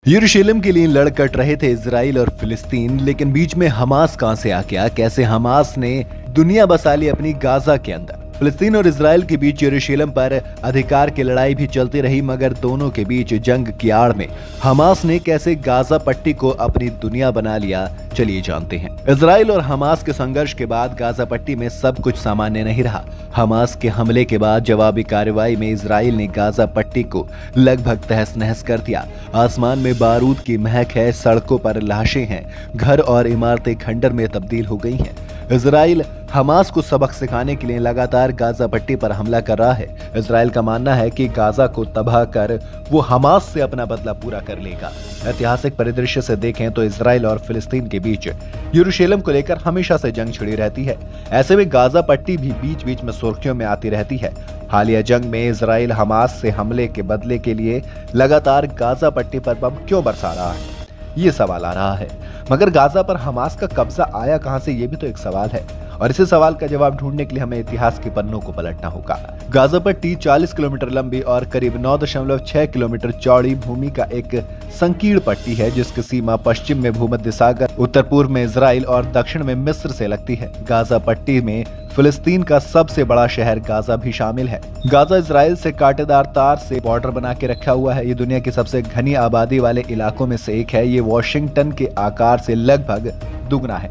यरूशलेम के लिए लड़ कट रहे थे इजराइल और फिलिस्तीन, लेकिन बीच में हमास कहां से आ गया? कैसे हमास ने दुनिया बसा ली अपनी गाजा के अंदर? फिलिस्तीन और इजराइल के बीच यरूशलेम पर अधिकार की लड़ाई भी चलती रही, मगर दोनों के बीच जंग की आड़ में हमास ने कैसे गाजा पट्टी को अपनी दुनिया बना लिया, चलिए जानते हैं। इजराइल और हमास के संघर्ष के बाद गाजा पट्टी में सब कुछ सामान्य नहीं रहा। हमास के हमले के बाद जवाबी कार्रवाई में इजराइल ने गाजा पट्टी को लगभग तहस नहस कर दिया। आसमान में बारूद की महक है, सड़कों पर लाशें हैं, घर और इमारतें खंडर में तब्दील हो गई हैं। इजराइल हमास को सबक सिखाने के लिए लगातार गाजा पट्टी पर हमला कर रहा है। इजराइल का मानना है कि गाजा को तबाह कर वो हमास से अपना बदला पूरा कर लेगा। ऐतिहासिक परिदृश्य से देखें तो इजराइल और फिलिस्तीन के बीच यरूशलेम को लेकर हमेशा से जंग छिड़ी रहती है। ऐसे में गाजा पट्टी भी बीच बीच में सुर्खियों में आती रहती है। हालिया जंग में इजराइल हमास से हमले के बदले के लिए लगातार गाजा पट्टी पर बम क्यों बरसा रहा है, ये सवाल आ रहा है। मगर गाजा पर हमास का कब्जा आया कहां से, ये भी तो एक सवाल है, और इसी सवाल का जवाब ढूंढने के लिए हमें इतिहास के पन्नों को पलटना होगा। गाजा पट्टी 40 किलोमीटर लंबी और करीब 9.6 किलोमीटर चौड़ी भूमि का एक संकीर्ण पट्टी है, जिसकी सीमा पश्चिम में भूमध्य सागर, उत्तर पूर्व में इजराइल और दक्षिण में मिस्र से लगती है। गाजा पट्टी में फिलिस्तीन का सबसे बड़ा शहर गाजा भी शामिल है। गाजा इजराइल से कांटेदार तार से बॉर्डर बना के रखा हुआ है। ये दुनिया की सबसे घनी आबादी वाले इलाकों में से एक है। ये वॉशिंगटन के आकार से लगभग दुगना है।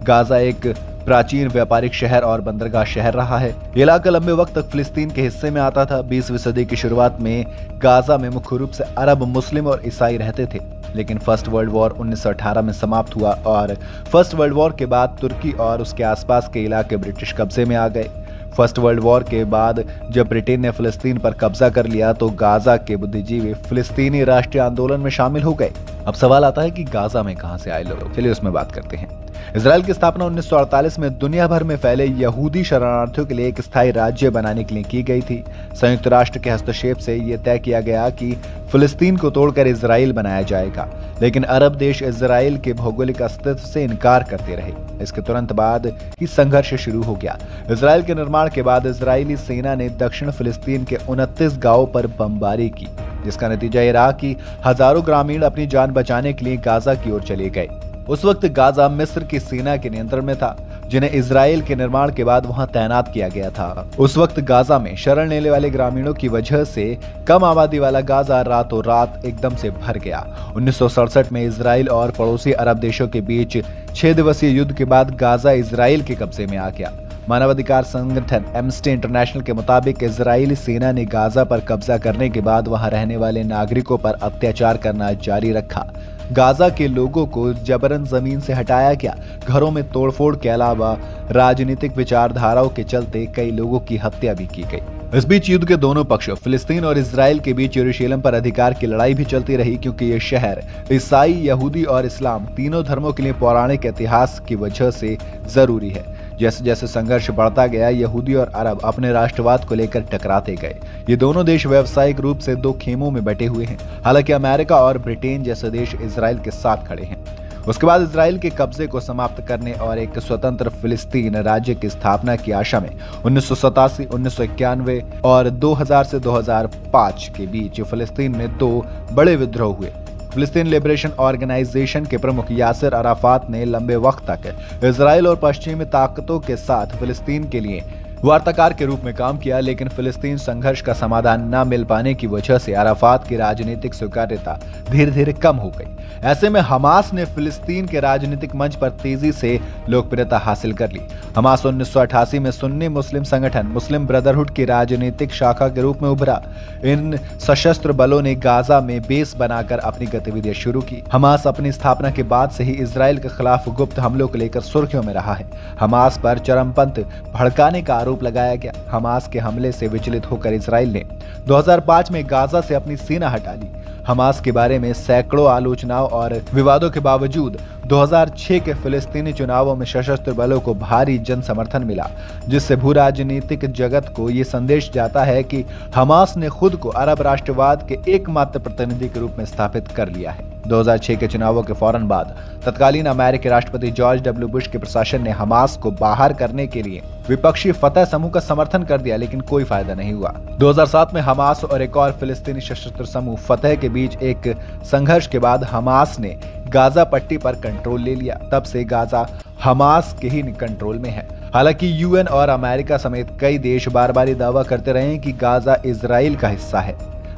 गाजा एक प्राचीन व्यापारिक शहर और बंदरगाह शहर रहा है। इलाका लंबे वक्त तक फिलिस्तीन के हिस्से में आता था। 20वीं सदी की शुरुआत में गाजा में मुख्य रूप से अरब, मुस्लिम और ईसाई रहते थे, लेकिन फर्स्ट वर्ल्ड वॉर 1918 में समाप्त हुआ और फर्स्ट वर्ल्ड वॉर के बाद तुर्की और उसके आसपास के इलाके ब्रिटिश कब्जे में आ गए। फर्स्ट वर्ल्ड वॉर के बाद जब ब्रिटेन ने फिलिस्तीन पर कब्जा कर लिया तो गाजा के बुद्धिजीवी फिलिस्तीनी राष्ट्रीय आंदोलन में शामिल हो गए। अब सवाल आता है कि गाजा में कहां से आए लोग, चलिए उसमें बात करते हैं। इजराइल की स्थापना 1948 में दुनिया भर में फैले यहूदी शरणार्थियों के लिए एक स्थायी राज्य बनाने के लिए की गई थी। संयुक्त राष्ट्र के हस्तक्षेप से यह तय किया गया कि फिलिस्तीन को तोड़कर इजराइल बनाया जाएगा, लेकिन अरब देश इजराइल के भौगोलिक अस्तित्व से इनकार करते रहे। इसके तुरंत बाद ही संघर्ष शुरू हो गया। इजराइल के निर्माण के बाद इजरायली सेना ने दक्षिण फिलिस्तीन के 29 गांवों पर बमबारी की, जिसका नतीजा यह रहा कि हजारों ग्रामीण अपनी जान बचाने के लिए गाजा की ओर चले गए। उस वक्त गाजा मिस्र की सेना के नियंत्रण में था, जिन्हें इजराइल के निर्माण के बाद वहां तैनात किया गया था। उस वक्त गाजा में शरण लेने वाले ग्रामीणों की वजह से कम आबादी वाला गाजा रातों रात एकदम से भर गया। 1967 में इजराइल और पड़ोसी अरब देशों के बीच 6 दिवसीय युद्ध के बाद गाजा इजराइल के कब्जे में आ गया। मानवाधिकार संगठन एम्नेस्टी इंटरनेशनल के मुताबिक इजरायली सेना ने गाजा पर कब्जा करने के बाद वहां रहने वाले नागरिकों पर अत्याचार करना जारी रखा। गाजा के लोगों को जबरन जमीन से हटाया गया। घरों में तोड़फोड़ के अलावा राजनीतिक विचारधाराओं के चलते कई लोगों की हत्या भी की गई। इस बीच युद्ध के दोनों पक्ष फिलिस्तीन और इजराइल के बीच यरूशलेम पर अधिकार की लड़ाई भी चलती रही, क्योंकि ये शहर ईसाई, यहूदी और इस्लाम तीनों धर्मों के लिए पौराणिक इतिहास की वजह से जरूरी है। जैसे जैसे संघर्ष बढ़ता गया, यहूदी और अरब अपने राष्ट्रवाद को लेकर टकराते गए। ये दोनों देश व्यावसायिक रूप से दो खेमों में बटे हुए हैं। हालांकि अमेरिका और ब्रिटेन जैसे देश इजराइल के साथ खड़े हैं। उसके बाद इजराइल के कब्जे को समाप्त करने और एक स्वतंत्र फिलिस्तीन राज्य की स्थापना की आशा में 1987, 1991 और 2000 से 2005 के बीच फिलिस्तीन में 2 बड़े विद्रोह हुए। फिलिस्तीन लिबरेशन ऑर्गेनाइजेशन के प्रमुख यासिर अराफात ने लंबे वक्त तक इजराइल और पश्चिमी ताकतों के साथ फिलिस्तीन के लिए वार्ताकार के रूप में काम किया, लेकिन फिलिस्तीन संघर्ष का समाधान न मिल पाने की वजह से अराफात की राजनीतिक स्वीकार्यता धीरे धीरे कम हो गई। ऐसे में हमास ने फिलिस्तीन के राजनीतिक मंच पर तेजी से लोकप्रियता हासिल कर ली। हमास 1988 में सुन्नी मुस्लिम संगठन मुस्लिम ब्रदरहुड की राजनीतिक शाखा के रूप में उभरा। इन सशस्त्र बलों ने गाजा में बेस बनाकर अपनी गतिविधियां शुरू की। हमास अपनी स्थापना के बाद से ही इजराइल के खिलाफ गुप्त हमलों को लेकर सुर्खियों में रहा है। हमास पर चरमपंथ भड़काने का आरोप लगाया गया। हमास के हमले से विचलित होकर इजराइल ने 2005 में गाजा से अपनी सेना हटा ली। हमास के बारे में सैकड़ों आलोचनाओं और विवादों के बावजूद 2006 के फिलिस्तीनी चुनावों में सशस्त्र बलों को भारी जन समर्थन मिला, जिससे भू राजनीतिक जगत को ये संदेश जाता है कि हमास ने खुद को अरब राष्ट्रवाद के एकमात्र प्रतिनिधि के रूप में स्थापित कर लिया है। 2006 के चुनावों के फौरन बाद तत्कालीन अमेरिकी राष्ट्रपति जॉर्ज डब्ल्यू बुश के प्रशासन ने हमास को बाहर करने के लिए विपक्षी फतह समूह का समर्थन कर दिया, लेकिन कोई फायदा नहीं हुआ। 2007 में हमास और एक और फिलिस्तीनी सशस्त्र समूह फतह के बीच एक संघर्ष के बाद हमास ने गाजा पट्टी पर कंट्रोल ले लिया। तब से गाजा हमास के ही कंट्रोल में है। हालांकि यूएन और अमेरिका समेत कई देश बार बार ये दावा करते रहे कि गाजा इजराइल का हिस्सा है।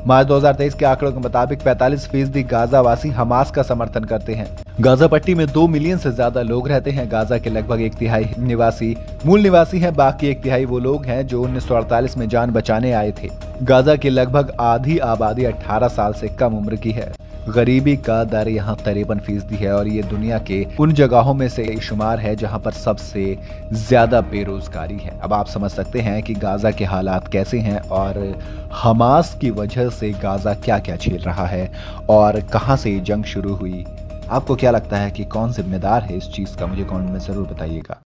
मार्च 2023 के आंकड़ों के मुताबिक 45% गाजावासी हमास का समर्थन करते हैं। गाजा पट्टी में 2 मिलियन से ज्यादा लोग रहते हैं। गाजा के लगभग 1/3 निवासी मूल निवासी हैं, बाकी 1/3 वो लोग हैं जो 1948 में जान बचाने आए थे। गाजा की लगभग आधी आबादी 18 साल से कम उम्र की है। गरीबी का दर यहाँ 53% है और ये दुनिया के उन जगहों में से शुमार है जहाँ पर सबसे ज्यादा बेरोजगारी है। अब आप समझ सकते हैं कि गाजा के हालात कैसे हैं और हमास की वजह से गाजा क्या क्या झेल रहा है और कहाँ से ये जंग शुरू हुई। आपको क्या लगता है कि कौन जिम्मेदार है इस चीज का? मुझे कमेंट में जरूर बताइएगा।